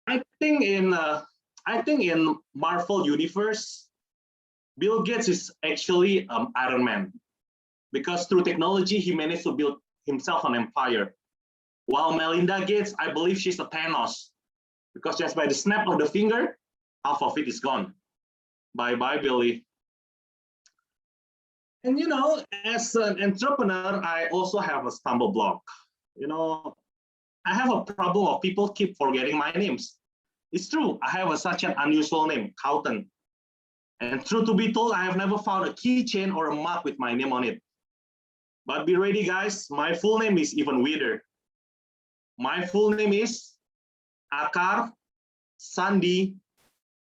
I think in Marvel universe, Bill Gates is actually Iron Man, because through technology he managed to build himself an empire. While Melinda Gates, I believe she's a Thanos, because just by the snap of the finger, half of it is gone. Bye bye, Billy. And as an entrepreneur, I also have a stumble block. I have a problem of people keep forgetting my names. It's true, I have such an unusual name, Kauten. And truth to be told, I have never found a keychain or a mug with my name on it. But be ready, guys, my full name is even weirder. My full name is Akar Sandi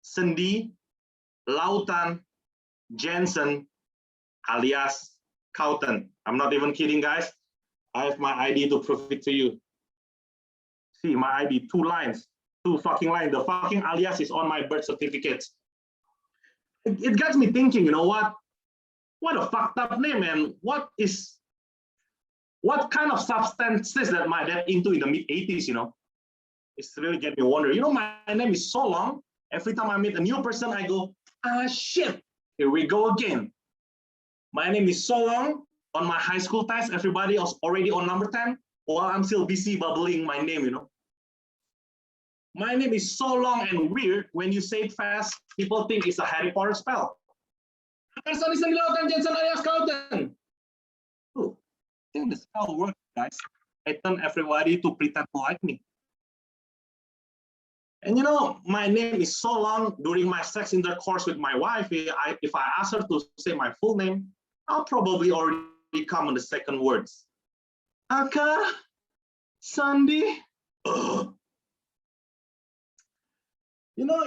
Sendi Lautan Jehnsen, alias Kauten. I'm not even kidding, guys. I have my ID to prove it to you. See, my ID, 2 lines, 2 fucking lines. The fucking alias is on my birth certificate. It gets me thinking, what a fucked up name, and what kind of substances that my dad into in the mid-80s, It's really get me wonder. My name is so long, every time I meet a new person, I go, shit, here we go again. My name is so long, on my high school test, everybody was already on number 10, while I'm still busy bubbling my name, My name is so long and weird, when you say it fast, people think it's a Harry Potter spell. Oh, I think the spell worked, guys. I turn everybody to pretend to like me. And my name is so long, during my sex intercourse with my wife, if I ask her to say my full name, I'll probably already come on the second words. Aka, Sandy.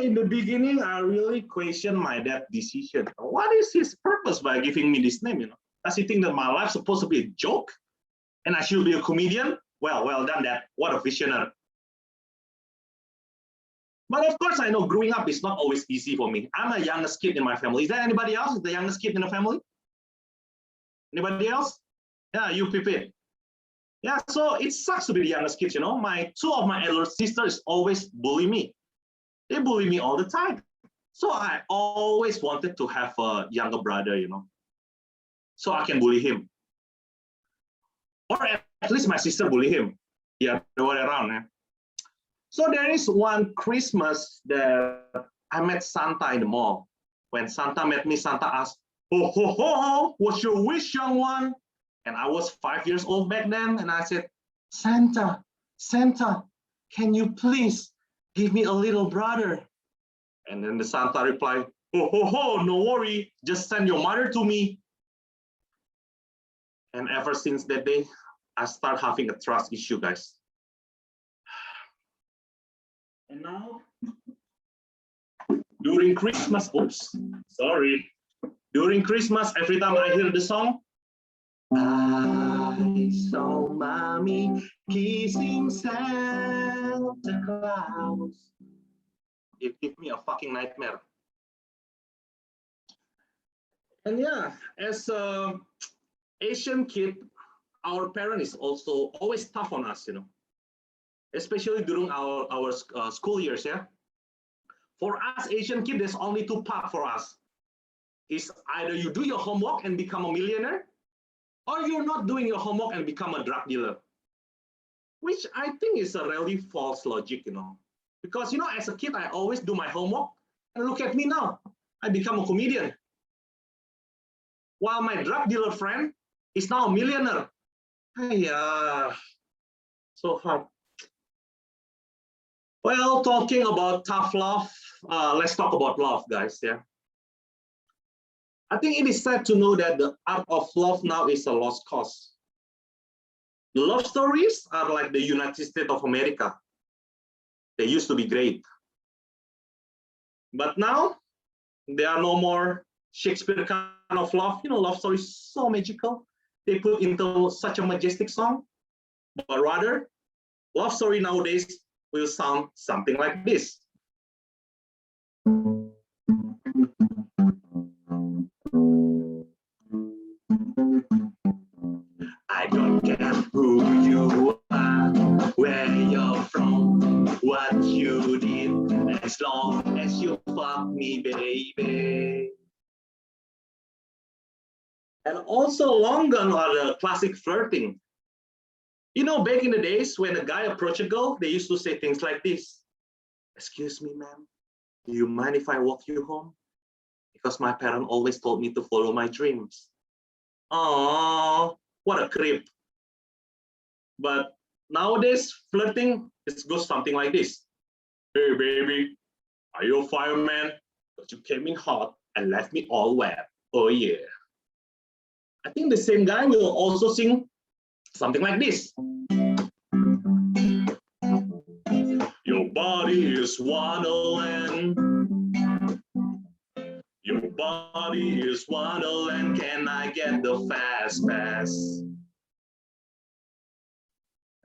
In the beginning, I really questioned my dad's decision. What is his purpose by giving me this name? Does he think that my life's supposed to be a joke and I should be a comedian? Well done, Dad. What a visionary. But of course, I know growing up is not always easy for me. I'm the youngest kid in my family. Is there anybody else, the youngest kid in the family? Anybody else? Yeah, you Pipit. Yeah, so it sucks to be the youngest kid, 2 of my elder sisters always bully me. They bully me all the time. So I always wanted to have a younger brother, so I can bully him. Or at least my sister bully him. Yeah, the way around. Yeah. So there is one Christmas that I met Santa in the mall. When Santa met me, Santa asked, "Ho, ho, ho, what's your wish, young one?" And I was 5 years old back then. And I said, Santa, can you please give me a little brother? And then the Santa replied, "Ho, ho, ho, no worry, just send your mother to me." And ever since that day, I start having a trust issue, guys. And now, during Christmas, during Christmas, every time I hear the song, I saw mommy kissing Santa Claus. It gives me a fucking nightmare. And yeah, as an Asian kid, our parent is also always tough on us, especially during our school years, yeah. For us Asian kids, there's only 2 paths for us. It's either you do your homework and become a millionaire, or you're not doing your homework and become a drug dealer. Which I think is a really false logic, Because, as a kid, I always do my homework, and look at me now, I become a comedian. While my drug dealer friend is now a millionaire. So hard. Well, talking about tough love, let's talk about love, guys, yeah. I think it is sad to know that the art of love now is a lost cause. The love stories are like the United States of America. They used to be great. But now, there are no more Shakespeare kind of love. Love stories so magical. They put into such a majestic song. But rather, love story nowadays will sound something like this. I don't care who you are, where you're from, what you did as long as you fuck me, baby. And also long gone are the classic flirting. You know, back in the days when a guy approached a girl, they used to say things like this. Excuse me, ma'am, do you mind if I walk you home? Because my parents always told me to follow my dreams. Oh, what a creep. But nowadays, flirting, it goes something like this. Hey, baby, are you a fireman? Because you came in hot and left me all wet. Oh, yeah. I think the same guy will also sing something like this. Your body is Wonderland. Your body is Wonderland. Can I get the fast pass?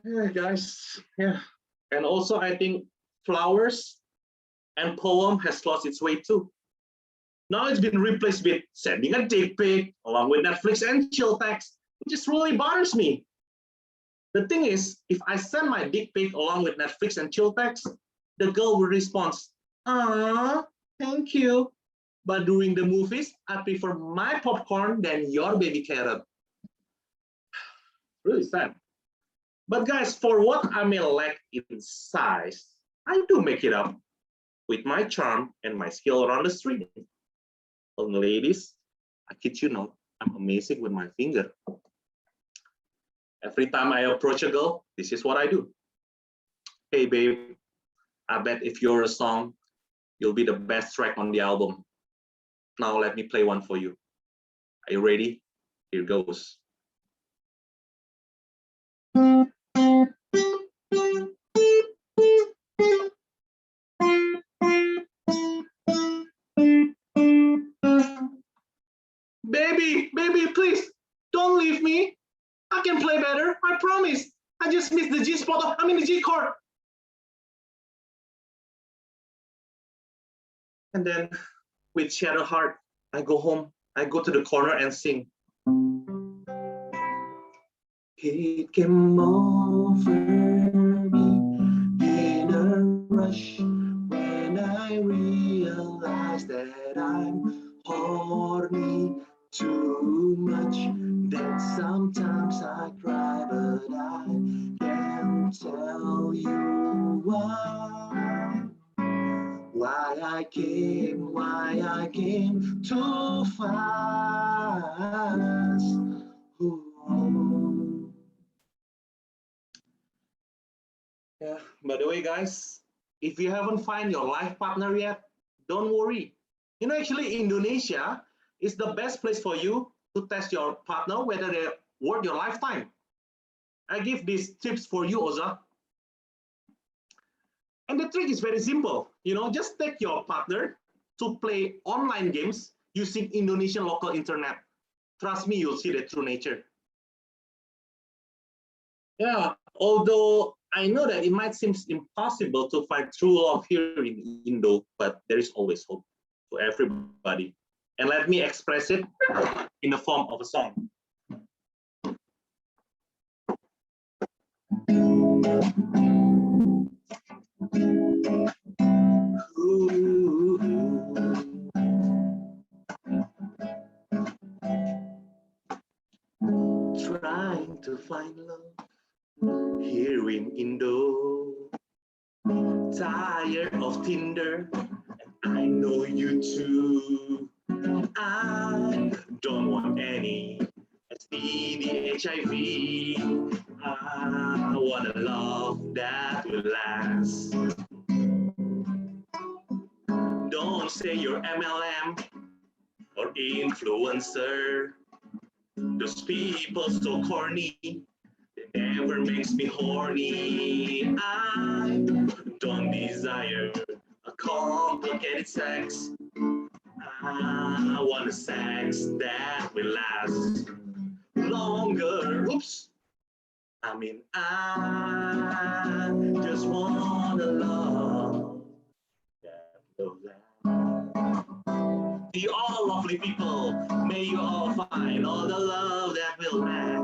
Yeah, guys. Yeah. And also, I think flowers and poem has lost its way too. Now it's been replaced with sending a dick pic along with Netflix and chill text, which just really bothers me. The thing is, if I send my dick pic along with Netflix and chill text, the girl will respond, "Ah, thank you. But during the movies, I prefer my popcorn than your baby carrot." Really sad. But guys, for what I may lack in size, I do make it up with my charm and my skill around the street. And ladies, I kid you not, I'm amazing with my finger. Every time I approach a girl, this is what I do. Hey babe, I bet if you're a song, you'll be the best track on the album. Now let me play one for you. Are you ready? Here goes. Baby, please, don't leave me. I can play better, I promise. I just missed the G spot, I'm in the G chord. And then with shattered heart, I go home, I go to the corner and sing. It came over me in a rush when I realized that I'm horny too much. That sometimes I cry, but I can't tell you why. Why I came too fast. Ooh. Yeah, by the way, guys, if you haven't found your life partner yet, don't worry. You know, actually, Indonesia is the best place for you to test your partner whether they're worth your lifetime. I give these tips for you, Oza. And the trick is very simple. You know, just take your partner to play online games using Indonesian local internet. Trust me, you'll see the true nature. Yeah, although I know that it might seem impossible to find true love here in Indo, but there is always hope for everybody. And let me express it in the form of a song. Ooh. Trying to find love here in Indo. Tired of Tinder, and I know you too. I don't want any STD, HIV. I want a love that will last. Don't say you're MLM or influencer. Those people so corny, they never makes me horny. I don't desire a complicated sex. I want a sex that will last longer. Oops. I mean, I just want a love that will last. To you all lovely people, may you all find all the love that will last.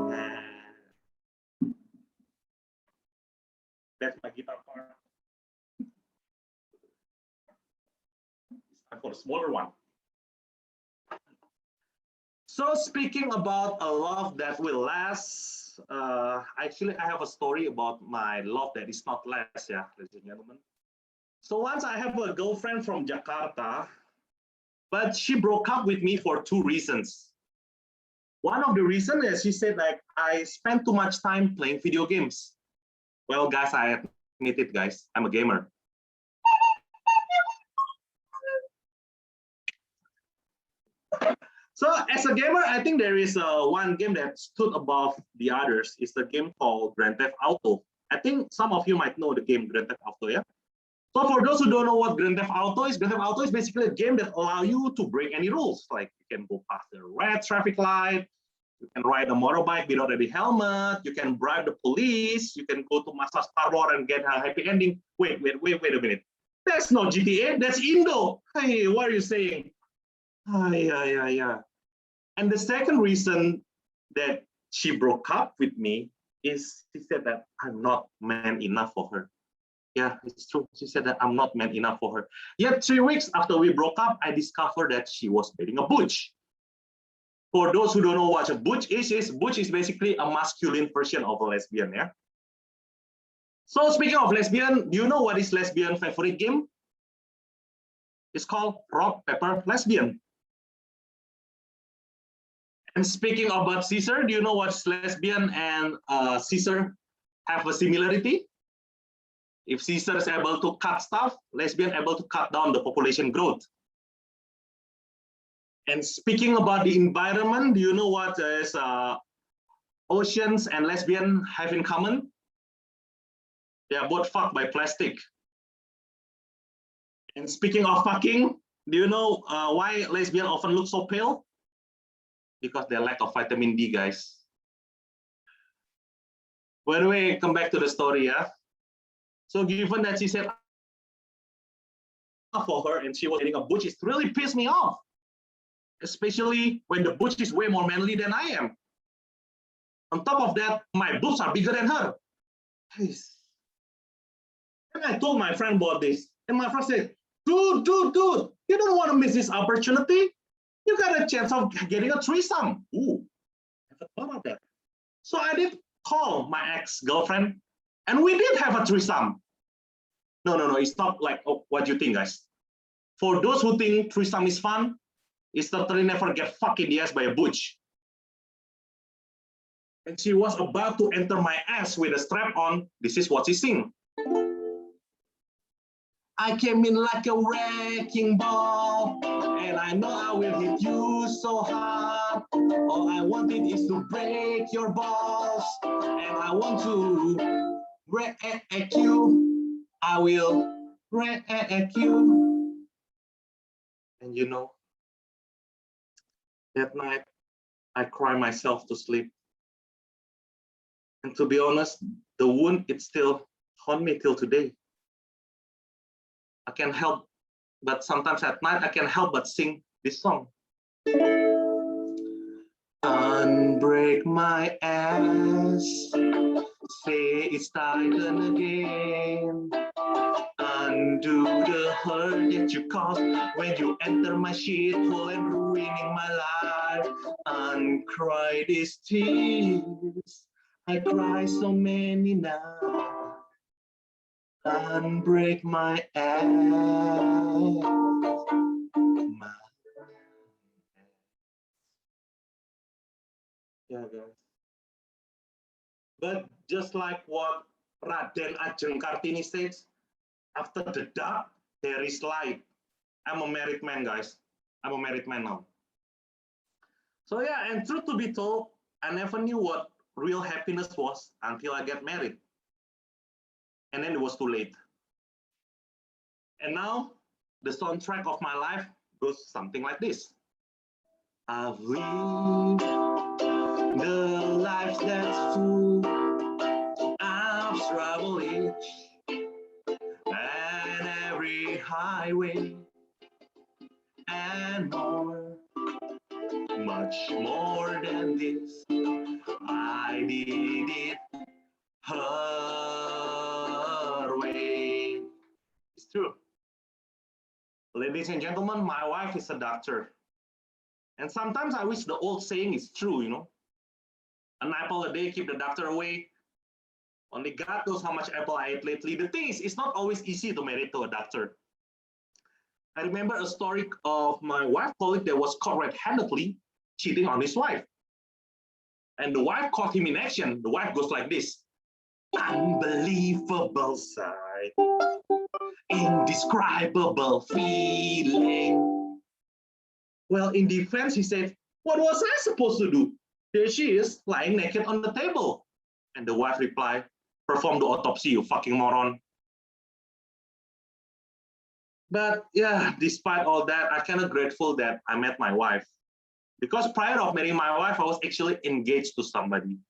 That's my guitar part. for the smaller one. So speaking about a love that will last, actually I have a story about my love that is not last, yeah, ladies and gentlemen. So once I have a girlfriend from Jakarta, but she broke up with me for two reasons. One of the reasons is she said like I spend too much time playing video games. Well, guys, I admit it, guys, I'm a gamer. So as a gamer, I think there is one game that stood above the others. It's the game called Grand Theft Auto. I think some of you might know the game Grand Theft Auto, yeah? So for those who don't know what Grand Theft Auto is basically a game that allows you to break any rules. Like you can go past the red traffic light, you can ride a motorbike without any helmet, you can bribe the police, you can go to massage parlor and get a happy ending. Wait a minute. That's not GTA, that's Indo. Hey, what are you saying? Yeah. And the second reason that she broke up with me is she said that I'm not man enough for her. Yeah, it's true. She said that I'm not man enough for her. Yet 3 weeks after we broke up, I discovered that she was dating a butch. For those who don't know what a butch is basically a masculine version of a lesbian, yeah? So speaking of lesbian, do you know what is lesbian favorite game? It's called Rock, Paper, Lesbian. And speaking about scissor, do you know what lesbian and scissor have a similarity? If scissor is able to cut stuff, lesbian able to cut down the population growth. And speaking about the environment, do you know what is oceans and lesbian have in common? They are both fucked by plastic. And speaking of fucking, do you know why lesbian often look so pale? Because they lack of vitamin D, guys. By the way, come back to the story, yeah? So given that she said for her and she was dating a butch, it really pissed me off. Especially when the butch is way more manly than I am. On top of that, my boobs are bigger than her. Please. And I told my friend about this. And my friend said, dude, you don't want to miss this opportunity. You got a chance of getting a threesome. Ooh, I never thought of that. So I did call my ex-girlfriend, and we did have a threesome. No, it's not like what you think, guys. For those who think threesome is fun, it's certainly never get fucked in the ass by a butch. And she was about to enter my ass with a strap on. This is what she sing. I came in like a wrecking ball, and I know I will hit you so hard. All I wanted is to break your balls, and I want to wreck you. I will wreck you. And you know, that night, I cried myself to sleep. And to be honest, the wound, it still haunt me till today. I can't help, but sometimes at night, I can't help but sing this song. Unbreak my ass, say it's time again. Undo the hurt that you caused when you enter my shithole and ruining my life. Uncry these tears, I cry so many now. Unbreak my ass. Yeah, guys. But just like what Raden Ajeng Kartini says, after the dark, there is light. I'm a married man, guys. I'm a married man now. So yeah, and truth to be told, I never knew what real happiness was until I get married. And then it was too late. And now, the soundtrack of my life goes something like this. I've lived the life that's full of trouble each and every highway and more, much more than this. I did it her way. It's true. Ladies and gentlemen, my wife is a doctor. And sometimes I wish the old saying is true, an apple a day keep the doctor away. Only God knows how much apple I ate lately. The thing is, it's not always easy to marry to a doctor. I remember a story of my wife colleague that was caught red-handedly cheating on his wife. And the wife caught him in action. The wife goes like this: unbelievable sight, indescribable feeling. Well, in defense, he said, what was I supposed to do? There she is, lying naked on the table. And the wife replied, perform the autopsy, you fucking moron. But yeah, despite all that, I'm kind of grateful that I met my wife. Because prior of marrying my wife, I was actually engaged to somebody.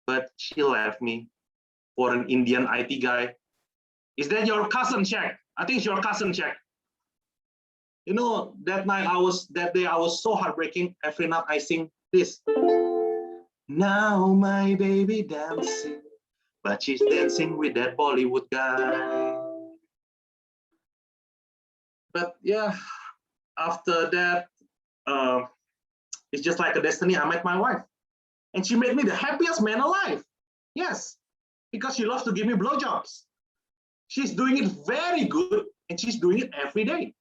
But she left me for an Indian IT guy. Is that your cousin, Shaq? I think it's your cousin, Shaq. That day I was so heartbreaking. Every night I sing this. Now my baby dancing, but she's dancing with that Bollywood guy. But yeah, after that, it's just like a destiny. I met my wife, and she made me the happiest man alive. Yes, because she loves to give me blowjobs. She's doing it very good, and she's doing it every day.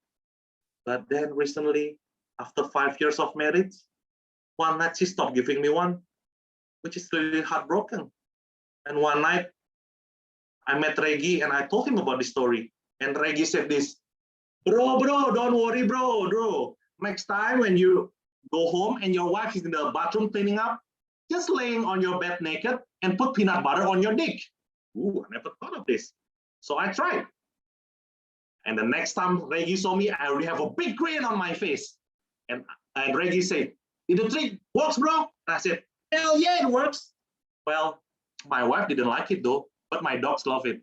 But then recently, after 5 years of marriage, one night she stopped giving me one, which is really heartbroken. And one night, I met Reggie and I told him about this story. And Reggie said this, bro, don't worry, bro. Next time when you go home and your wife is in the bathroom cleaning up, just laying on your bed naked and put peanut butter on your dick. Ooh, I never thought of this. So I tried. And the next time Reggie saw me, I already have a big grin on my face. And Reggie said, did the trick works, bro? And I said, hell yeah, it works. Well, my wife didn't like it though, but my dogs love it.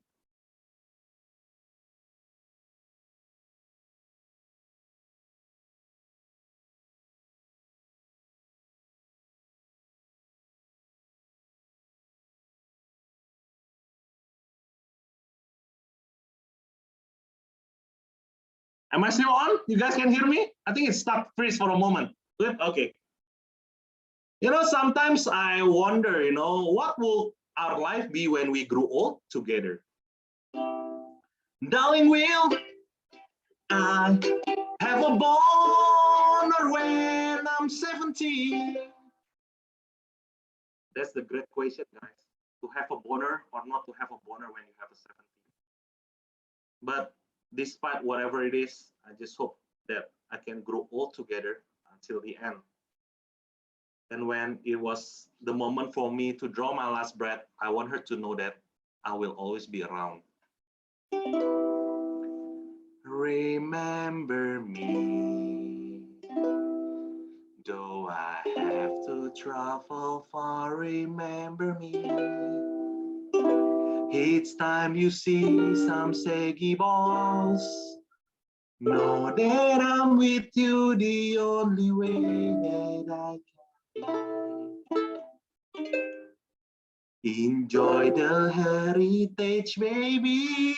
Am I still on? You guys can hear me? I think it stopped freeze for a moment. Good? Okay. Sometimes I wonder, what will our life be when we grow old together? Darling, will I have a boner when I'm 70? That's the great question, guys. To have a boner or not to have a boner when you have a 70. But despite whatever it is, I just hope that I can grow old together until the end. And when it was the moment for me to draw my last breath, I want her to know that I will always be around. Remember me, though I have to travel far, remember me. Each time you see some saggy balls, know that I'm with you the only way that I can. Enjoy the heritage, baby.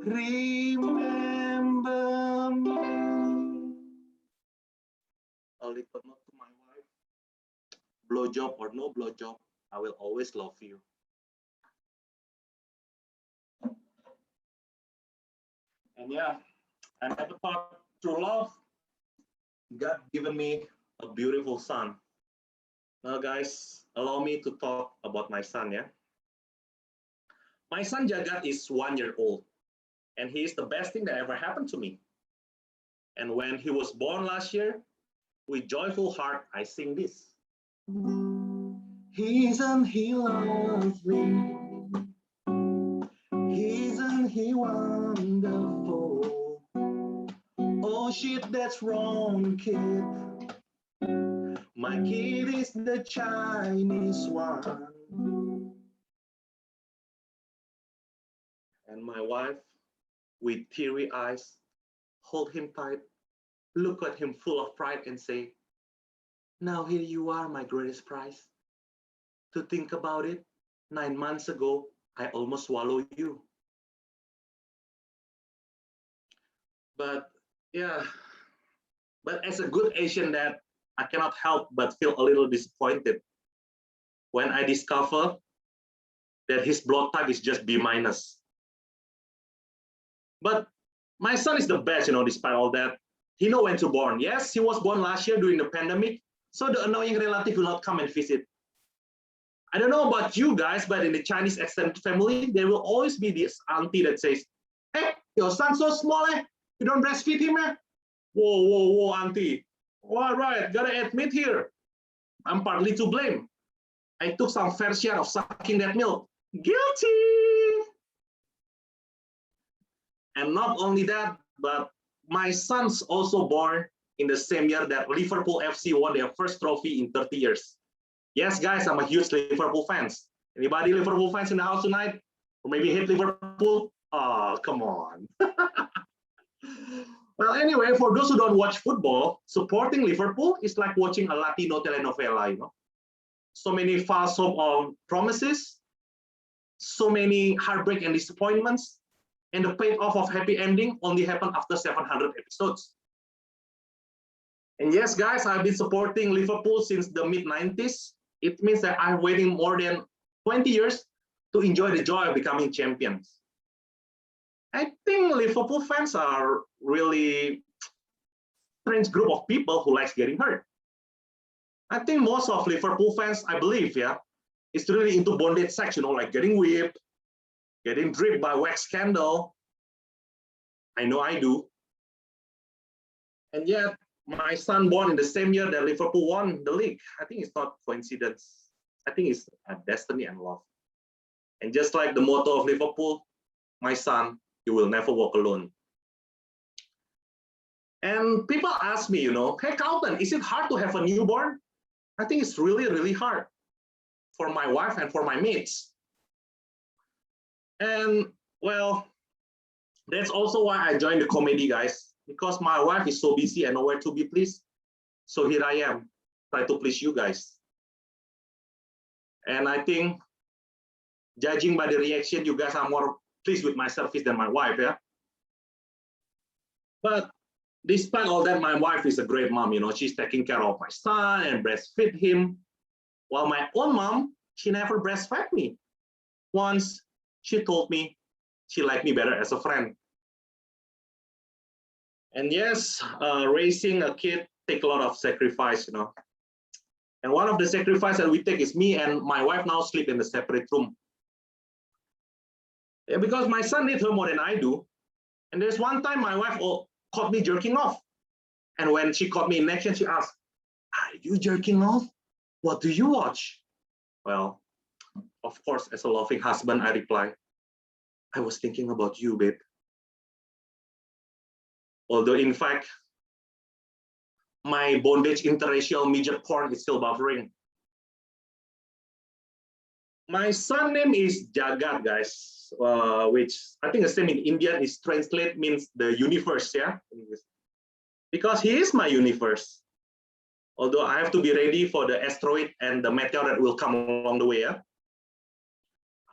Remember me. A little note to my wife. Blowjob or no blowjob, I will always love you. And yeah, I never thought through love, God given me a beautiful son. Now, guys, allow me to talk about my son, yeah? My son Jagat is 1 year old, and he is the best thing that ever happened to me. And when he was born last year, with joyful heart, I sing this. Isn't he lovely? Isn't he wonderful? Oh shit, that's wrong, kid. My kid is the Chinese one. And my wife, with teary eyes, hold him tight, look at him full of pride and say, now here you are, my greatest prize. To think about it, 9 months ago, I almost swallowed you. But yeah, but as a good Asian dad, I cannot help but feel a little disappointed when I discover that his blood type is just B minus. But my son is the best, despite all that. He knows when to born. Yes, he was born last year during the pandemic, so the annoying relative will not come and visit. I don't know about you guys, but in the Chinese extended family, there will always be this auntie that says, "Hey, your son's so small, eh? You don't breastfeed him, eh? Whoa, whoa, whoa, auntie. All right, gotta admit here, I'm partly to blame. I took some fair share of sucking that milk. Guilty." And not only that, but my son's also born in the same year that Liverpool FC won their first trophy in 30 years. Yes, guys, I'm a huge Liverpool fans. Anybody Liverpool fans in the house tonight? Or maybe hate Liverpool? Oh, come on. Well, anyway, for those who don't watch football, supporting Liverpool is like watching a Latino telenovela, So many false hope of promises, so many heartbreak and disappointments, and the payoff of happy ending only happened after 700 episodes. And yes, guys, I've been supporting Liverpool since the mid-90s. It means that I'm waiting more than 20 years to enjoy the joy of becoming champions. I think Liverpool fans are really strange group of people who likes getting hurt. I think most of Liverpool fans, I believe, is really into bondage sex, like getting whipped, getting dripped by wax candle. I know I do. And yet, my son born in the same year that Liverpool won the league. I think it's not coincidence. I think it's a destiny and love. And just like the motto of Liverpool, my son, you will never walk alone. And people ask me, hey, Kauten, is it hard to have a newborn? I think it's really, really hard for my wife and for my mates. And well, that's also why I joined the comedy, guys, because my wife is so busy and nowhere to be pleased. So here I am, try to please you guys. And I think, judging by the reaction, you guys are more pleased with my service than my wife, But despite all that, my wife is a great mom, she's taking care of my son and breastfeed him. While my own mom, she never breastfed me. Once she told me she liked me better as a friend. And yes, raising a kid takes a lot of sacrifice, And one of the sacrifices that we take is me and my wife now sleep in a separate room. Yeah, because my son needs her more than I do. And there's one time my wife caught me jerking off. And when she caught me in action, she asked, "Are you jerking off? What do you watch?" Well, of course, as a loving husband, I reply, "I was thinking about you, babe." Although, in fact, my bondage interracial midget porn is still buffering. My son name is Jagat, guys, which I think the same in Indian is translate means the universe, because he is my universe. Although I have to be ready for the asteroid and the meteor that will come along the way.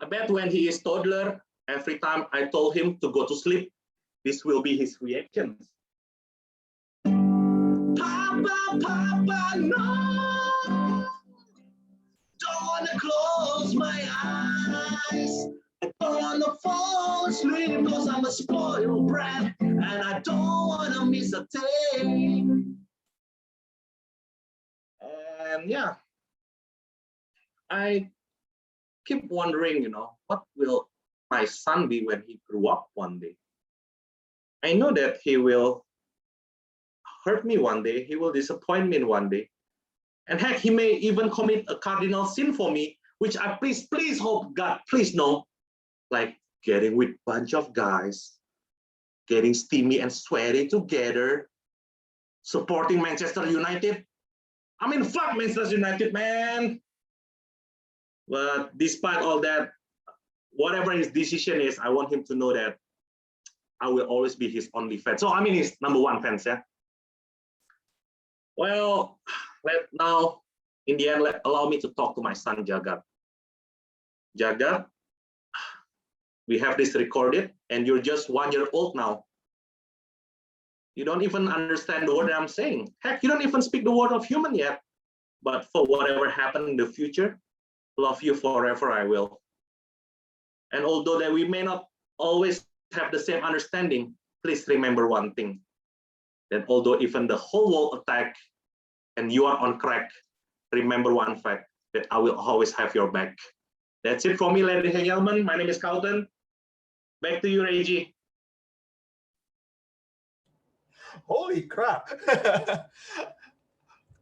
I bet when he is toddler, every time I told him to go to sleep, this will be his reactions. Papa, Papa, no! Don't wanna close my eyes. I don't wanna fall asleep because I'm a spoiled brat and I don't wanna miss a thing. And yeah, I keep wondering, what will my son be when he grew up one day? I know that he will hurt me one day, he will disappoint me one day. And heck, he may even commit a cardinal sin for me, which I please hope God, please no, like getting with a bunch of guys, getting steamy and sweaty together, supporting Manchester United. I mean, fuck Manchester United, man. But despite all that, whatever his decision is, I want him to know that I will always be his only fan. So I mean, his number one fans, Well, now, in the end, allow me to talk to my son, Jagat. Jagat, we have this recorded, and you're just 1 year old now. You don't even understand the word I'm saying. Heck, you don't even speak the word of human yet. But for whatever happened in the future, love you forever I will. And although that we may not always have the same understanding, please remember one thing, that although even the whole world attack and you are on crack, remember one fact, that I will always have your back. That's it for me, ladies and gentlemen. My name is Kauten. Back to you, Reggie. Holy crap.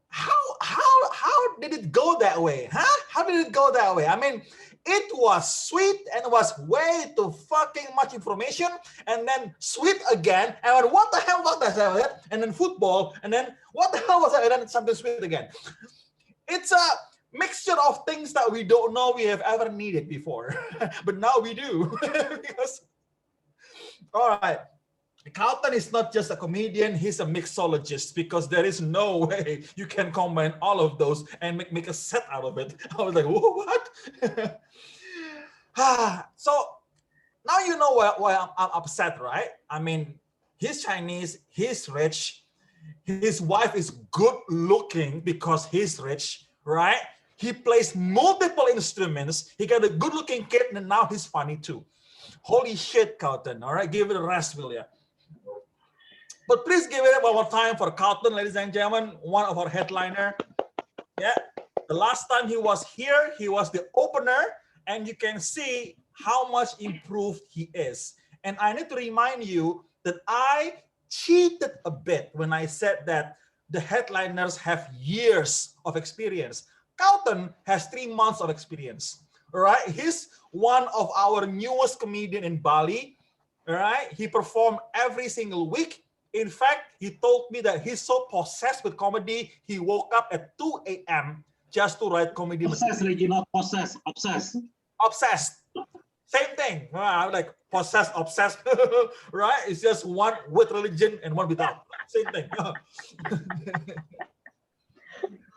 How did it go that way? Huh? How did it go that way? I mean, it was sweet and it was way too fucking much information, and then sweet again, and what the hell was that? And then football, and then what the hell was that? And then something sweet again. It's a mixture of things that we don't know we have ever needed before, but now we do. Because, all right, Kauten is not just a comedian, he's a mixologist, because there is no way you can combine all of those and make a set out of it. I was like, what? So now you know why I'm upset, right? I mean, he's Chinese, he's rich, his wife is good looking because he's rich, right? He plays multiple instruments, he got a good looking kid, and now he's funny too. Holy shit, Kauten, all right? Give it a rest, will ya? But please give it one more time for Kauten, ladies and gentlemen, one of our headliner. Yeah, the last time he was here, he was the opener, and you can see how much improved he is. And I need to remind you that I cheated a bit when I said that the headliners have years of experience. Kauten has 3 months of experience. All right, he's one of our newest comedian in Bali. All right, he performed every single week. In fact, he told me that he's so possessed with comedy, he woke up at 2 a.m. just to write comedy. Obsessed, Reggie, not possessed. Obsessed. Obsessed. Same thing. I'm like possessed, obsessed, right? It's just one with religion and one without. Same thing.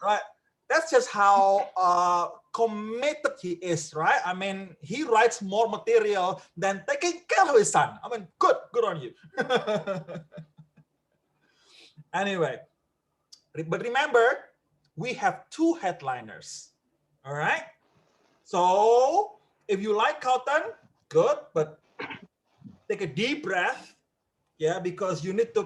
Right. That's just how committed he is, right? I mean, he writes more material than taking care of his son. I mean, good on you. Anyway, but remember, we have 2 headliners, all right? So if you like Kauten, good, but take a deep breath, yeah, because you need to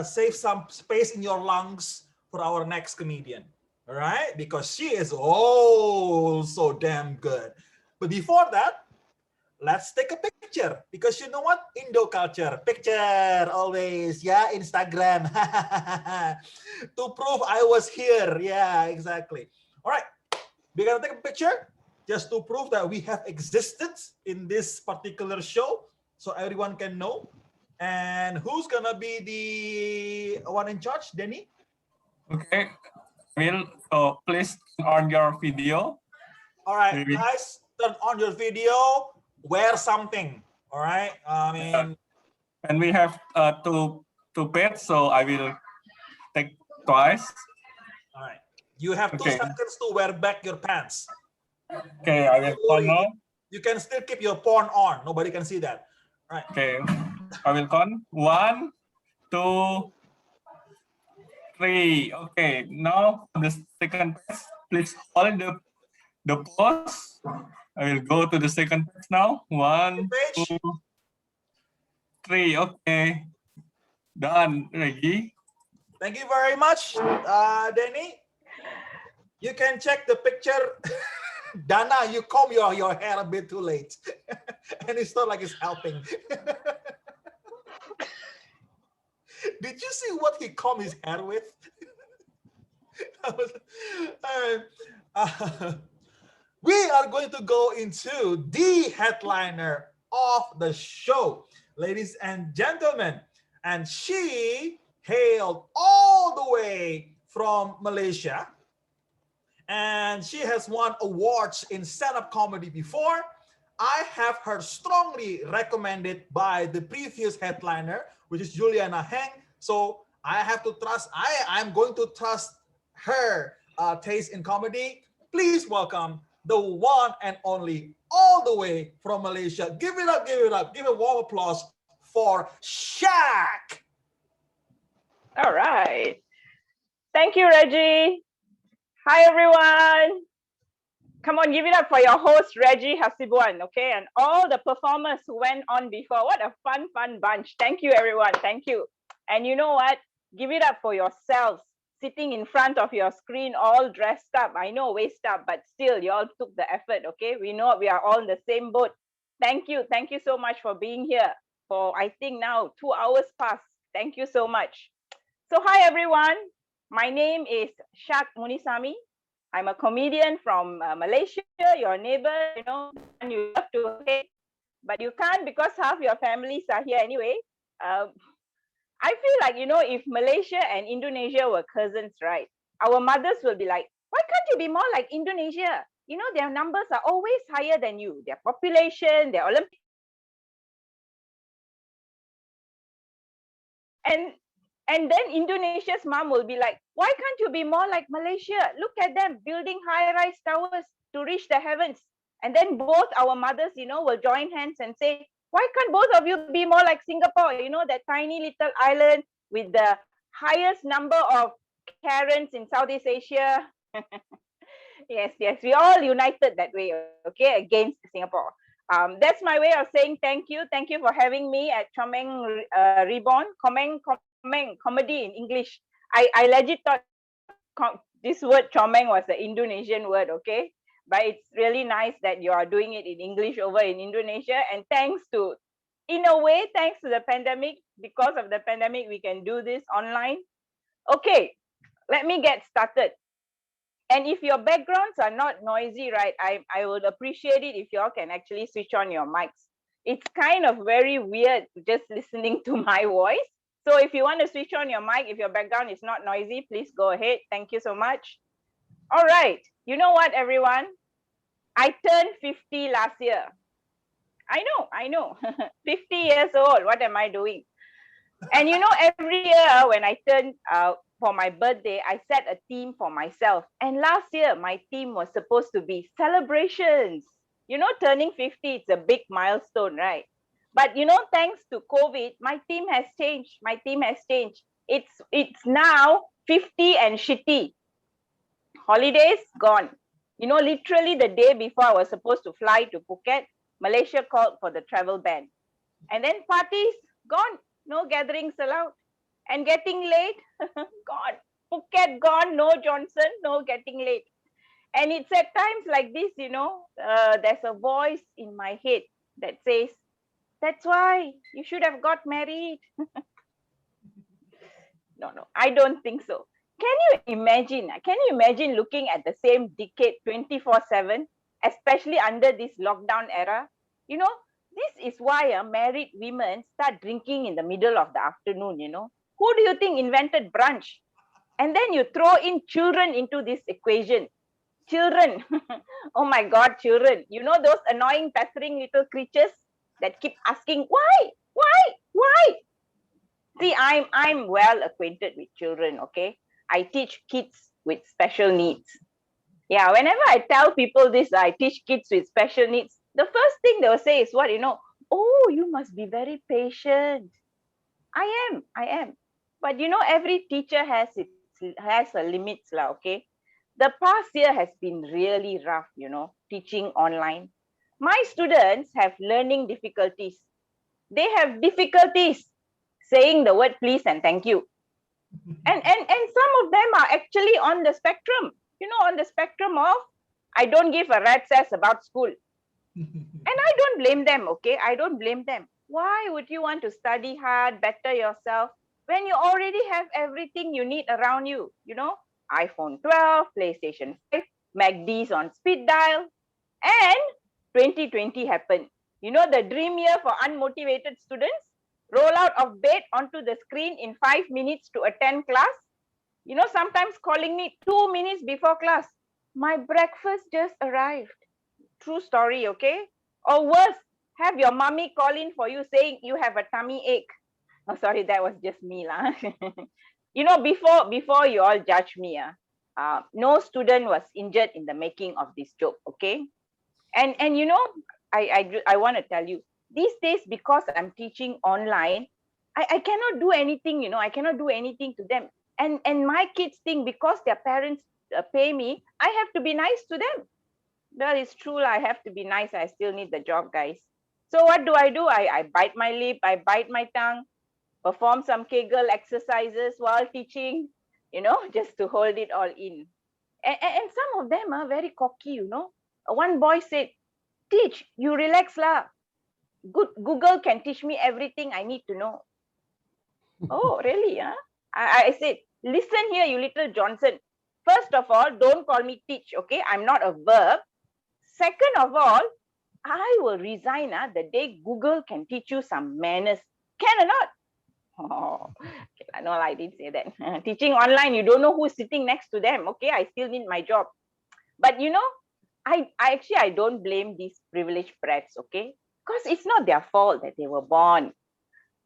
save some space in your lungs for our next comedian, all right? Because she is so damn good. But before that, let's take a picture, because you know what? Indo culture, picture always, yeah, Instagram, to prove I was here. Yeah, exactly. All right, we're gonna take a picture just to prove that we have existed in this particular show, so everyone can know. And who's gonna be the one in charge, Denny? Okay, Will, so please turn on your video. All right, guys, turn on your video. Wear something. All right. I mean, and we have two pairs, so I will take twice. All right. You have 2 seconds to wear back your pants. Okay, I will count now. You can still keep your porn on. Nobody can see that. All right. Okay, I will count. 1, 2, 3. Okay, now the second test. Please hold the pose. I will go to the second page now. 1, 2, 3. Okay. Done, Reggie. Thank you very much, Denny. You can check the picture. Dana, you comb your hair a bit too late. And it's not like it's helping. Did you see what he combed his hair with? We are going to go into the headliner of the show, ladies and gentlemen. And she hailed all the way from Malaysia. And she has won awards in stand-up comedy before. I have her strongly recommended by the previous headliner, which is Juliana Heng. So I have to trust, I'm going to trust her taste in comedy. Please welcome the one and only, all the way from Malaysia. Give it up, give it up. Give a warm applause for Shaq. All right. Thank you, Reggie. Hi, everyone. Come on, give it up for your host, Reggie Hasibuan, okay? And all the performers who went on before. What a fun bunch. Thank you, everyone. Thank you. And you know what? Give it up for yourselves, sitting in front of your screen, all dressed up. I know, waist up, but still, you all took the effort, okay? We know we are all in the same boat. Thank you. Thank you so much for being here for, I think now, 2 hours past. Thank you so much. So hi, everyone. My name is Shaqila Masimuny. I'm a comedian from Malaysia, your neighbor, you know, and you love to hate, but you can't because half your families are here anyway. I feel like, you know, if Malaysia and Indonesia were cousins, right, our mothers will be like, why can't you be more like Indonesia? You know, their numbers are always higher than you, their population, their Olympic. And then Indonesia's mom will be like, why can't you be more like Malaysia? Look at them building high-rise towers to reach the heavens. And then both our mothers, you know, will join hands and say, why can't both of you be more like Singapore? You know, that tiny little island with the highest number of Karens in Southeast Asia. Yes, we all united that way, okay, against Singapore. That's my way of saying thank you. Thank you for having me at Comeng Reborn, Comeng comedy in English. I legit thought this word comeng was an Indonesian word, okay? But it's really nice that you are doing it in English over in Indonesia. And thanks to, in a way, thanks to the pandemic, because of the pandemic, we can do this online. Okay, let me get started. And if your backgrounds are not noisy, right, I would appreciate it if you all can actually switch on your mics. It's kind of very weird just listening to my voice. So if you want to switch on your mic, if your background is not noisy, please go ahead. Thank you so much. All right. You know what, everyone? I turned 50 last year. I know. 50 years old. What am I doing? And you know, every year when I turn for my birthday, I set a theme for myself. And last year, my theme was supposed to be celebrations. You know, turning 50, it's a big milestone, right? But you know, thanks to COVID, my theme has changed. It's now 50 and shitty. Holidays gone. You know, literally the day before I was supposed to fly to Phuket, Malaysia called for the travel ban. And then parties gone. No gatherings allowed. And getting late, gone. Phuket gone. No Johnson. No getting late. And it's at times like this, you know, there's a voice in my head that says, that's why you should have got married. No, I don't think so. Can you imagine looking at the same decade 24/7, especially under this lockdown era? You know, this is why married women start drinking in the middle of the afternoon, you know. Who do you think invented brunch? And then you throw in children into this equation. Children. Oh my God, children. You know those annoying, pestering little creatures that keep asking, why? See, I'm well acquainted with children, okay? I teach kids with special needs. Yeah, whenever I tell people this, I teach kids with special needs, the first thing they will say is what, you know, oh, you must be very patient. I am. But you know, every teacher has a limits, okay? The past year has been really rough, you know, teaching online. My students have learning difficulties. They have difficulties saying the word please and thank you. And some of them are actually on the spectrum, you know, on the spectrum of I don't give a rat's ass about school. And I don't blame them, okay? I don't blame them. Why would you want to study hard, better yourself, when you already have everything you need around you? You know, iPhone 12, PlayStation 5, MacD's on speed dial, and 2020 happened. You know, the dream year for unmotivated students? Roll out of bed onto the screen in 5 minutes to attend class. You know, sometimes calling me 2 minutes before class. My breakfast just arrived. True story, okay? Or worse, have your mommy call in for you saying you have a tummy ache. Oh, sorry, that was just me. You know, before you all judge me, no student was injured in the making of this joke, okay? And you know, I want to tell you, these days, because I'm teaching online, I cannot do anything, you know, I cannot do anything to them. And my kids think because their parents pay me, I have to be nice to them. Well, it's true, I have to be nice. I still need the job, guys. So what do? I bite my lip, I bite my tongue, perform some Kegel exercises while teaching, you know, just to hold it all in. And some of them are very cocky, you know. One boy said, teach, you relax lah. Good, Google can teach me everything I need to know. Oh, really? Huh? I said, listen here, you little Johnson. First of all, don't call me teach, okay? I'm not a verb. Second of all, I will resign the day Google can teach you some manners. Can or not? Oh, okay, no, I didn't say that. Teaching online, you don't know who's sitting next to them. Okay, I still need my job. But you know, I don't blame these privileged brats, okay? Because it's not their fault that they were born.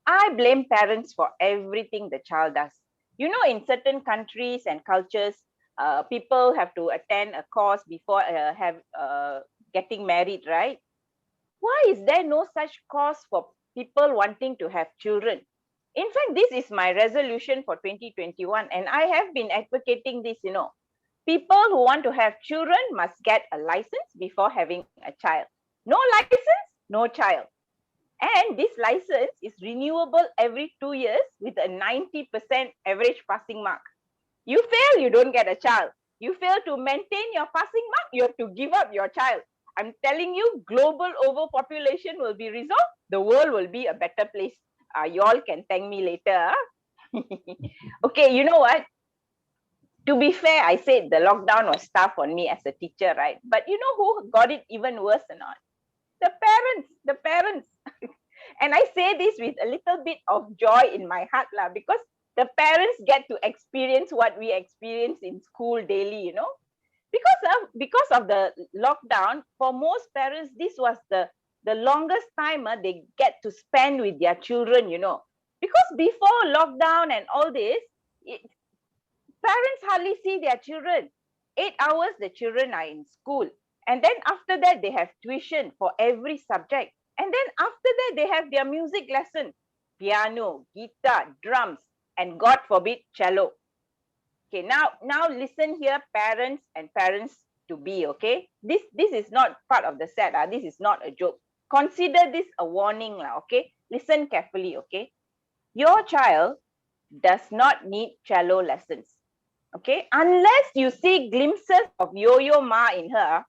I blame parents for everything the child does. You know, in certain countries and cultures, people have to attend a course before getting married, right? Why is there no such course for people wanting to have children? In fact, this is my resolution for 2021, and I have been advocating this, you know. People who want to have children must get a license before having a child. No license, no child. And this license is renewable every 2 years with a 90% average passing mark. You fail, you don't get a child. You fail to maintain your passing mark, you have to give up your child. I'm telling you, global overpopulation will be resolved. The world will be a better place. You all can thank me later. Okay, you know what? To be fair, I said the lockdown was tough on me as a teacher, right? But you know who got it even worse or not? The parents. And I say this with a little bit of joy in my heart, because the parents get to experience what we experience in school daily, you know. Because of the lockdown, for most parents, this was the longest time they get to spend with their children, you know. Because before lockdown and all this, parents hardly see their children. 8 hours the children are in school. And then after that, they have tuition for every subject. And then after that, they have their music lesson, piano, guitar, drums, and God forbid, cello. Okay, now listen here, parents and parents to be, okay? This is not part of the set. This is not a joke. Consider this a warning, okay? Listen carefully, okay? Your child does not need cello lessons, okay? Unless you see glimpses of Yo-Yo Ma in her,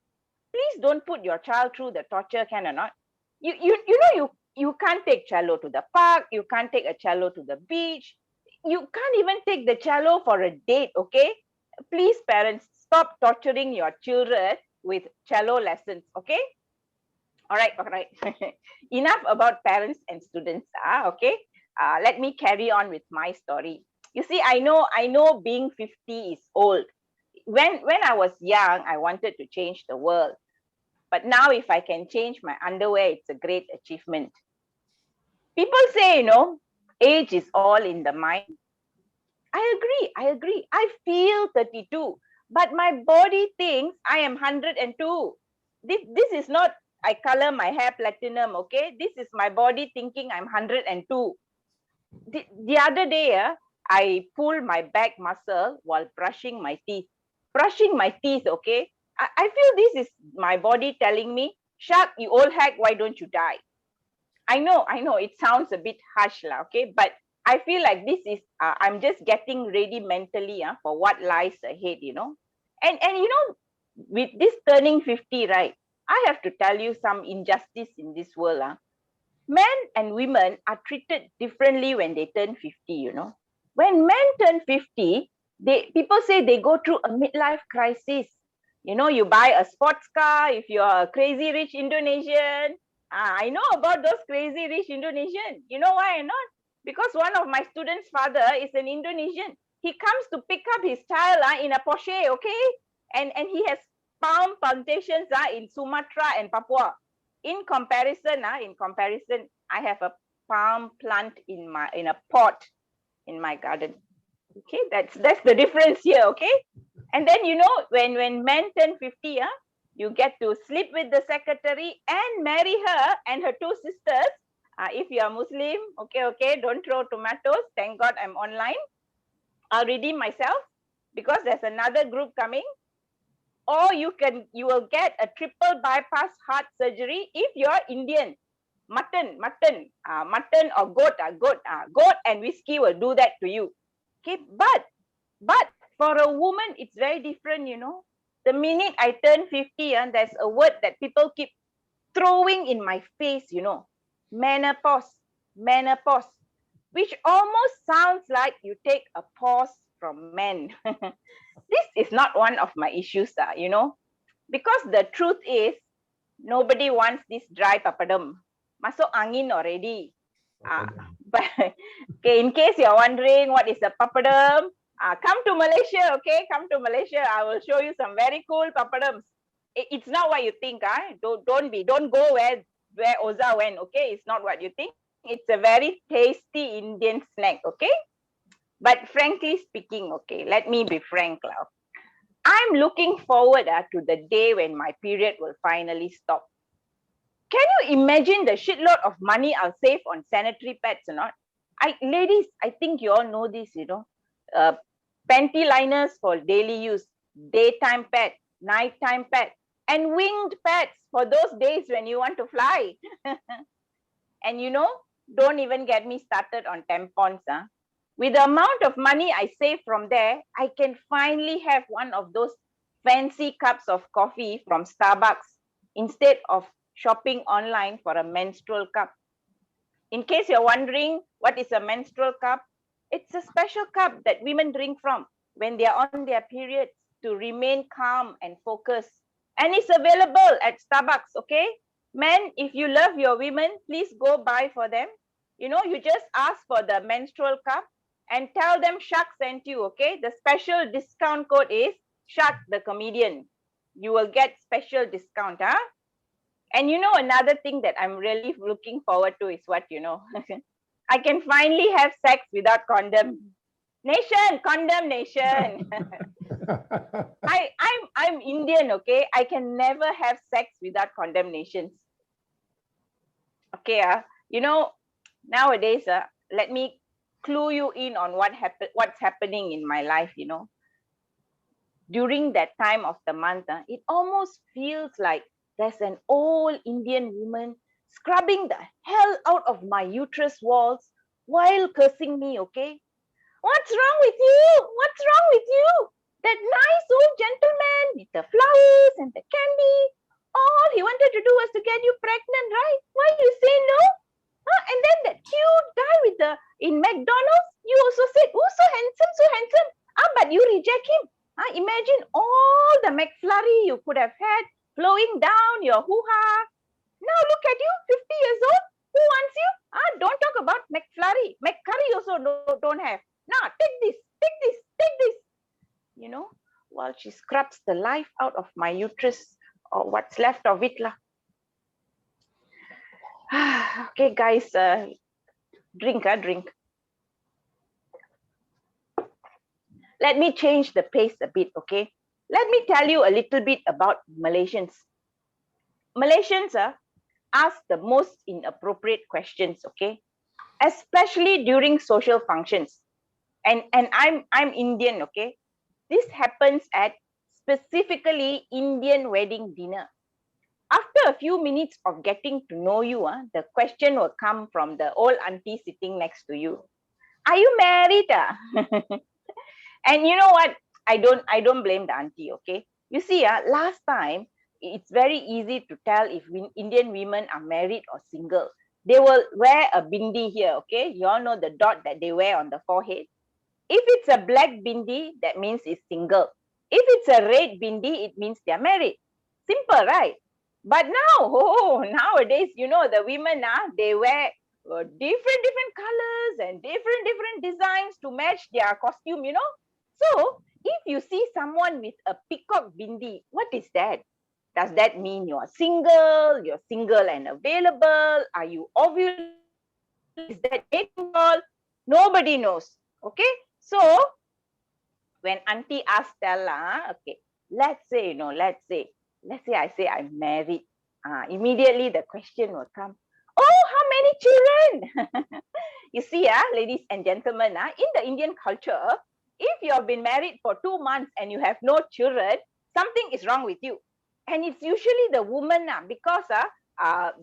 please don't put your child through the torture, can or not? You can't take cello to the park, you can't take a cello to the beach, you can't even take the cello for a date, okay? Please, parents, stop torturing your children with cello lessons, okay? All right. Enough about parents and students, okay? Let me carry on with my story. You see, I know being 50 is old. When I was young, I wanted to change the world. But now if I can change my underwear, it's a great achievement. People say, you know, age is all in the mind. I agree. I feel 32, but my body thinks I am 102. This is not, I color my hair platinum, okay? This is my body thinking I'm 102. The other day, I pulled my back muscle while brushing my teeth. Okay? I feel this is my body telling me, Shaq, you old hack, why don't you die? I know, it sounds a bit harsh, okay? But I feel like this is, I'm just getting ready mentally for what lies ahead, you know? And you know, with this turning 50, right, I have to tell you some injustice in this world. Men and women are treated differently when they turn 50, you know? When men turn 50, people say they go through a midlife crisis. You know, you buy a sports car if you're a crazy rich Indonesian. I know about those crazy rich Indonesian. You know why or not? Because one of my students' father is an Indonesian. He comes to pick up his child in a Porsche, okay? And he has palm plantations in Sumatra and Papua. In comparison, I have a palm plant in a pot in my garden. Okay, that's the difference here, okay? And then, you know, when men turn 50, you get to sleep with the secretary and marry her and her 2 sisters If you are Muslim, okay, don't throw tomatoes. Thank God I'm online. I'll redeem myself because there's another group coming. Or you will get a triple bypass heart surgery if you're Indian. Mutton or goat and whiskey will do that to you. Okay, but for a woman, it's very different, you know. The minute I turn 50, and there's a word that people keep throwing in my face, you know, menopause, which almost sounds like you take a pause from men. This is not one of my issues, you know, because the truth is, nobody wants this dry papadum. Masuk angin already. But okay, in case you're wondering what is a papadum, come to Malaysia, okay? Come to Malaysia. I will show you some very cool papadums. It's not what you think, don't go where Oza went, okay? It's not what you think. It's a very tasty Indian snack, okay? But frankly speaking, okay, let me be frank, love. I'm looking forward to the day when my period will finally stop. Can you imagine the shitload of money I'll save on sanitary pads or not? Ladies, I think you all know this, you know. Panty liners for daily use, daytime pad, nighttime pad, and winged pads for those days when you want to fly. And you know, don't even get me started on tampons. With the amount of money I save from there, I can finally have one of those fancy cups of coffee from Starbucks instead of shopping online for a menstrual cup. In case you're wondering what is a menstrual cup, it's a special cup that women drink from when they are on their periods to remain calm and focused. And it's available at Starbucks, okay? Men, if you love your women, please go buy for them. You know, you just ask for the menstrual cup and tell them Shaq sent you, okay? The special discount code is Shaq the comedian. You will get special discount, huh? And you know, another thing that I'm really looking forward to is what, you know, I can finally have sex without condom. Condom nation. I'm Indian, okay? I can never have sex without condemnations. Okay, you know, nowadays, let me clue you in on what's happening in my life, you know. During that time of the month, it almost feels like there's an old Indian woman scrubbing the hell out of my uterus walls while cursing me, okay? What's wrong with you? What's wrong with you? That nice old gentleman with the flowers and the candy, all he wanted to do was to get you pregnant, right? Why you say no? And then that cute guy in McDonald's, you also said, oh, so handsome. But you reject him. Imagine all the McFlurry you could have had flowing down your hoo-ha. Now look at you, 50 years old. Who wants you? Don't talk about McFlurry. McCurry also don't have. Now take this. You know, while she scrubs the life out of my uterus or what's left of it. Okay, guys, drink. Let me change the pace a bit, okay? Let me tell you a little bit about Malaysians. Malaysians ask the most inappropriate questions, okay? Especially during social functions. And I'm Indian, okay? This happens at specifically Indian wedding dinner. After a few minutes of getting to know you, the question will come from the old auntie sitting next to you. Are you married? And you know what? I don't blame the auntie, okay? You see, last time, it's very easy to tell if Indian women are married or single. They will wear a bindi here, okay? You all know the dot that they wear on the forehead. If it's a black bindi, that means it's single. If it's a red bindi, it means they're married. Simple, right? But now, nowadays, you know, the women, they wear different colors and different designs to match their costume, you know. So, if you see someone with a peacock bindi, what is that? Does that mean you're single and available? Are you ovulating? Is that mating call? Nobody knows. Okay. So when auntie asks Stella, okay, let's say I say I'm married. Immediately the question will come. Oh, how many children? You see, ladies and gentlemen, in the Indian culture, if you have been married for 2 months and you have no children, something is wrong with you. And it's usually the woman, because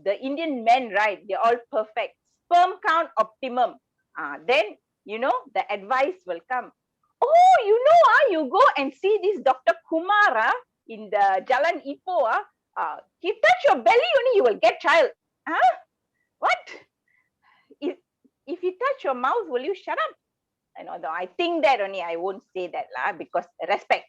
the Indian men, right, they're all perfect. Sperm count optimum. Then, the advice will come. Oh, you go and see this Dr. Kumar in the Jalan Ipoh. He touch your belly only, you will get child. Huh? What? If he touch your mouth, will you shut up? I think that only, I won't say that because respect.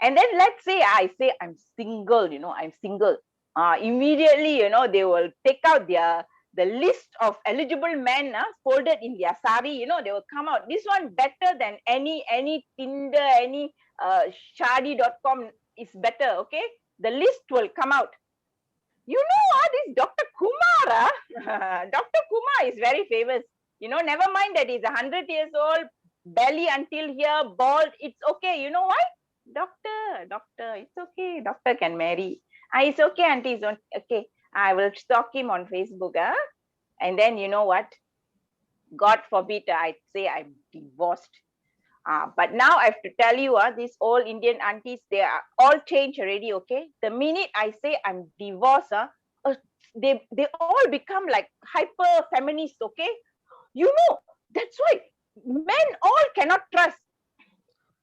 And then let's say I say I'm single, I'm single. Immediately, they will take out the list of eligible men folded in their sari, they will come out. This one better than any Tinder, any shadi.com is better, okay? The list will come out. This Dr. Kumar, Dr. Kumar is very famous. Never mind that he's 100 years old, belly until here, bald. It's okay. You know why? Doctor, it's okay. Doctor can marry. It's okay, auntie. It's okay. I will stalk him on Facebook. And then you know what? God forbid I say I'm divorced. But now I have to tell you, these old Indian aunties, they are all changed already, okay? The minute I say I'm divorced, they all become like hyper feminists, okay? That's why men all cannot trust.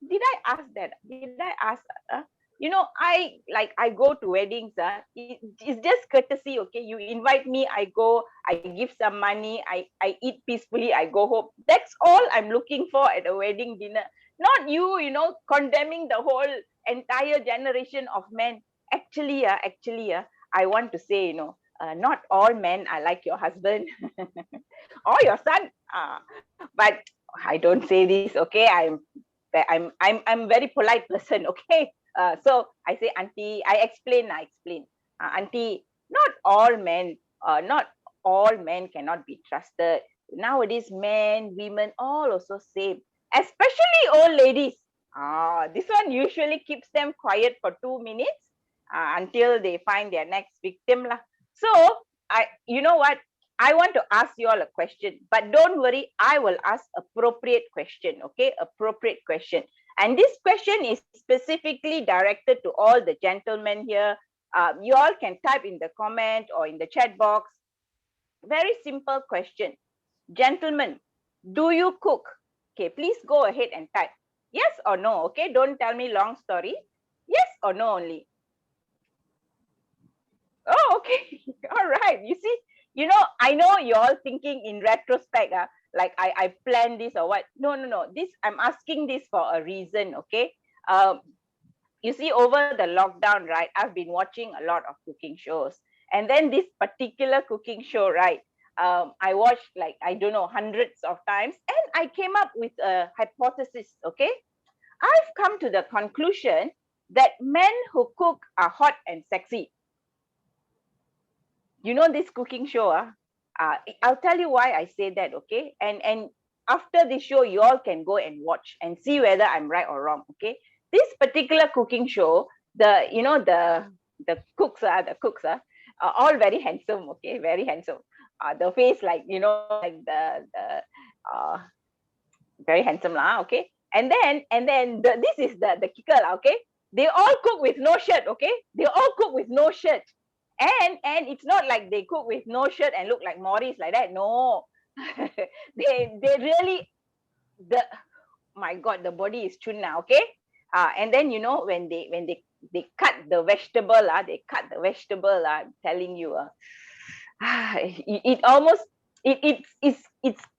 Did I ask that? I go to weddings. It's just courtesy, okay? You invite me, I go, I give some money, I eat peacefully, I go home. That's all I'm looking for at a wedding dinner. Not you, condemning the whole entire generation of men. Actually, I want to say, not all men are like your husband or your son. But I don't say this, okay? I'm very polite person, okay? So I say, auntie, I explain. Auntie, not all men cannot be trusted. Nowadays, men, women, all also same. Especially old ladies. This one usually keeps them quiet for 2 minutes until they find their next victim. So, you know what? I want to ask you all a question, but don't worry, I will ask appropriate question, okay? Appropriate question. And this question is specifically directed to all the gentlemen here. You all can type in the comment or in the chat box. Very simple question. Gentlemen, do you cook? Okay, please go ahead and type. Yes or no, okay? Don't tell me long story. Yes or no only. Oh, okay. All right. You see, I know you're all thinking in retrospect, like I planned this or what. No. This, I'm asking this for a reason, okay? You see, over the lockdown, right, I've been watching a lot of cooking shows. And then this particular cooking show, right, I watched like, I don't know, hundreds of times. And I came up with a hypothesis, okay? I've come to the conclusion that men who cook are hot and sexy. This cooking show, I'll tell you why I say that, okay? And after this show, you all can go and watch and see whether I'm right or wrong, okay? This particular cooking show, the cooks are all very handsome, okay? Very handsome. The face, like, like the very handsome lah, okay? And then this is the kicker, okay? They all cook with no shirt, okay? They all cook with no shirt. And it's not like they cook with no shirt and look like Morris like that. No, they really, my God, the body is tuna, okay? And then when they cut the vegetable, I'm telling you, it almost it's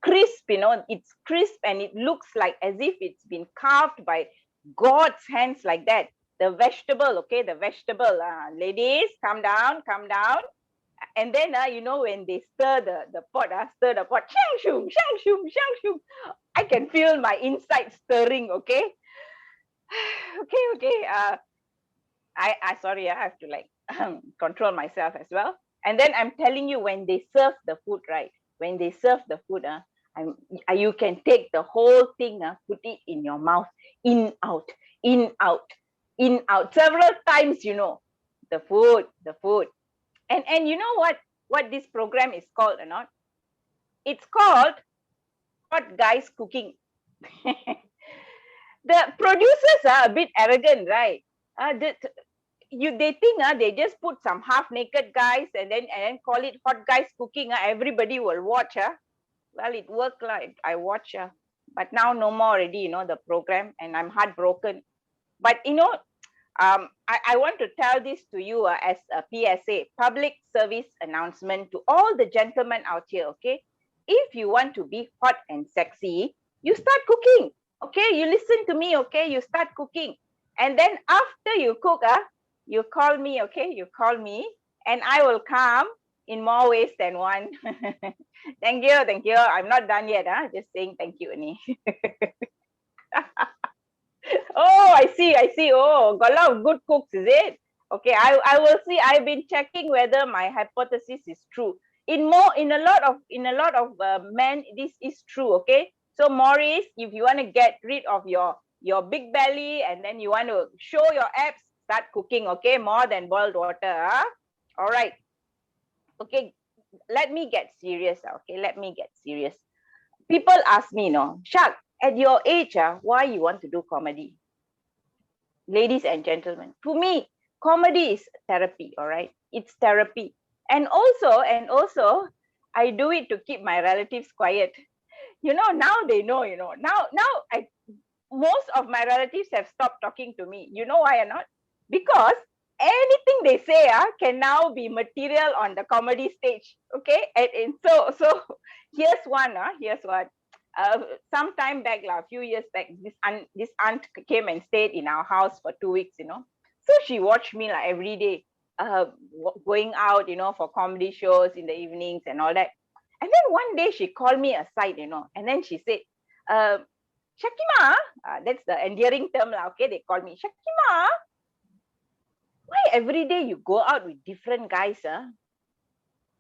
crisp, it's crisp, and it looks like as if it's been carved by God's hands like that. The vegetable, okay, the vegetable, ladies, come down. And then, when they stir the pot, shang shung, I can feel my inside stirring, okay? Okay. I sorry, I have to like control myself as well. And then I'm telling you, when they serve the food, right? When they serve the food, you can take the whole thing, put it in your mouth, in, out, several times, the food. And you know what? what this program is called or not? It's called Hot Guys Cooking. The producers are a bit arrogant, right? They think they just put some half-naked guys and then call it Hot Guys Cooking. Everybody will watch. Well, it worked like I watch. But now no more already, the program, and I'm heartbroken. But I want to tell this to you as a PSA, public service announcement to all the gentlemen out here, okay? If you want to be hot and sexy, you start cooking, okay? You listen to me, okay? You start cooking. And then after you cook, you call me, okay? You call me and I will come in more ways than one. Thank you, thank you. I'm not done yet, just saying thank you, Ani. Oh, I see. Oh, got a lot of good cooks, is it? Okay, I will see. I've been checking whether my hypothesis is true. In a lot of men, this is true. Okay, so Maurice, if you want to get rid of your big belly and then you want to show your abs, start cooking. Okay, more than boiled water. All right. Okay, let me get serious. Okay, let me get serious. People ask me, Shaq, at your age, why you want to do comedy? Ladies and gentlemen, to me, comedy is therapy, all right? It's therapy. And also, I do it to keep my relatives quiet. Now they know, now most of my relatives have stopped talking to me. You know why or not? Because anything they say can now be material on the comedy stage. Okay, and so here's one. Some time back, a few years back, this aunt came and stayed in our house for 2 weeks. So she watched me like every day, going out, for comedy shows in the evenings and all that. And then one day she called me aside, and then she said, Shaqima, that's the endearing term, okay? They call me Shaqima. Why every day you go out with different guys?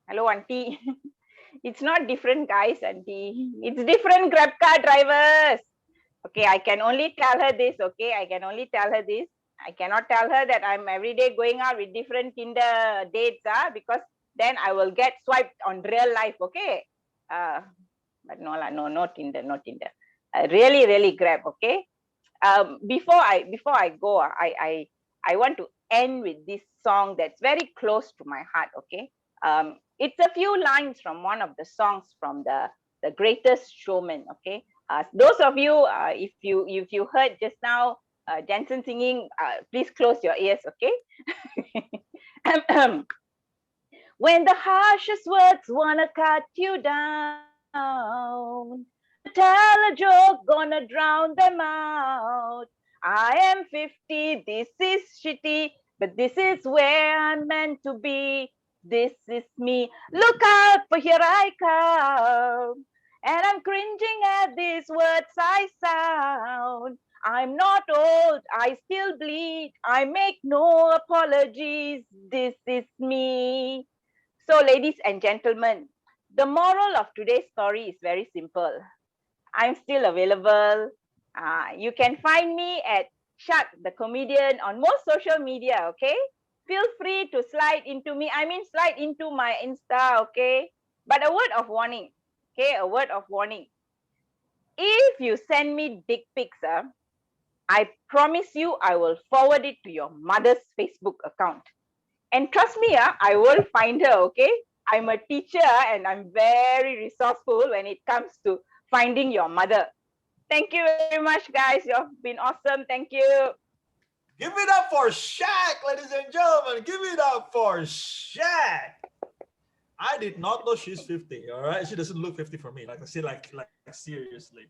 Hello, auntie. It's not different guys, auntie. It's different Grab car drivers. Okay, I can only tell her this. Okay, I can only tell her this. I cannot tell her that I'm every day going out with different Tinder dates, because then I will get swiped on real life. Okay, but no Tinder, no Tinder. Really Grab. Okay. Before I go, I want to end with this song that's very close to my heart. Okay. It's a few lines from one of the songs from the Greatest Showman. Okay, those of you, if you heard just now Jehnsen singing, please close your ears. Okay. When the harshest words wanna cut you down, tell a joke gonna drown them out. I am 50, this is shitty, but this is where I'm meant to be. This is me. Look out, for here I come. And I'm cringing at these words I sound. I'm not old, I still bleed. I make no apologies. This is me. So, ladies and gentlemen, the moral of today's story is very simple. I'm still available. You can find me at Shaq the Comedian on most social media, okay? Feel free to slide into me. Slide into my Insta, okay? But a word of warning, okay? A word of warning. If you send me dick pics, I promise you I will forward it to your mother's Facebook account. And trust me, I will find her, okay? I'm a teacher and I'm very resourceful when it comes to finding your mother. Thank you very much, guys. You've been awesome. Thank you. Give it up for Shaq, ladies and gentlemen. Give it up for Shaq. I did not know she's 50. All right, she doesn't look 50 for me. Like I say, like seriously.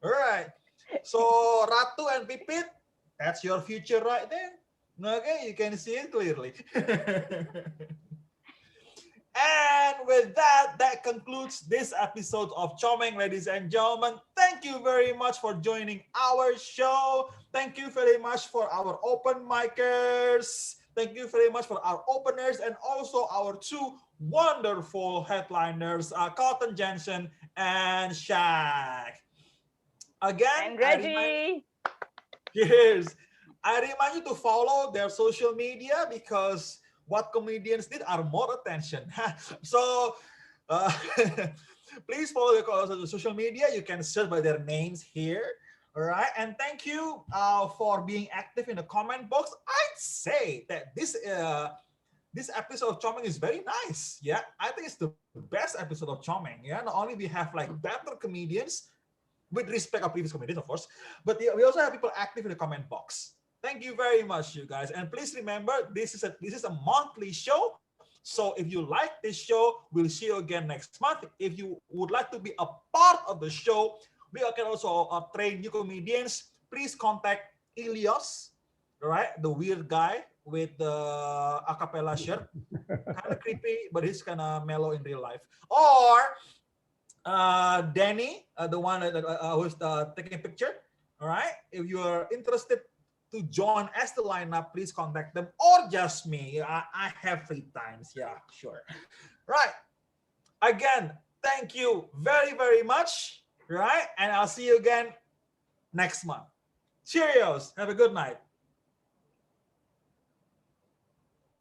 All right. So Ratu and Pipit, that's your future right there. Okay, you can see it clearly. And with that, that concludes this episode of Comeng, ladies and gentlemen. Thank you very much for joining our show. Thank you very much for our open micers. Thank you very much for our openers and also our two wonderful headliners, Kauten Jehnsen and Shaq. Again, And Reggie. Yes. I remind you to follow their social media because what comedians need are more attention. So please follow the social media. You can search by their names here. All right, and thank you for being active in the comment box. I'd say that this episode of Comeng is very nice. Yeah, I think it's the best episode of Comeng. Yeah, not only we have like better comedians, with respect of previous comedians, of course, but we also have people active in the comment box. Thank you very much, you guys. And please remember, this is a monthly show. So if you like this show, we'll see you again next month. If you would like to be a part of the show, we can also train new comedians. Please contact Ilios, right? The weird guy with the a cappella shirt. Kind of creepy, but he's kind of mellow in real life. Or Danny, the one who's taking a picture. All right. If you are interested to join as the lineup, please contact them, or just me. I have free times. Yeah, sure. Right. Again, thank you very, very much. Right. And I'll see you again next month. Cheerios. Have a good night.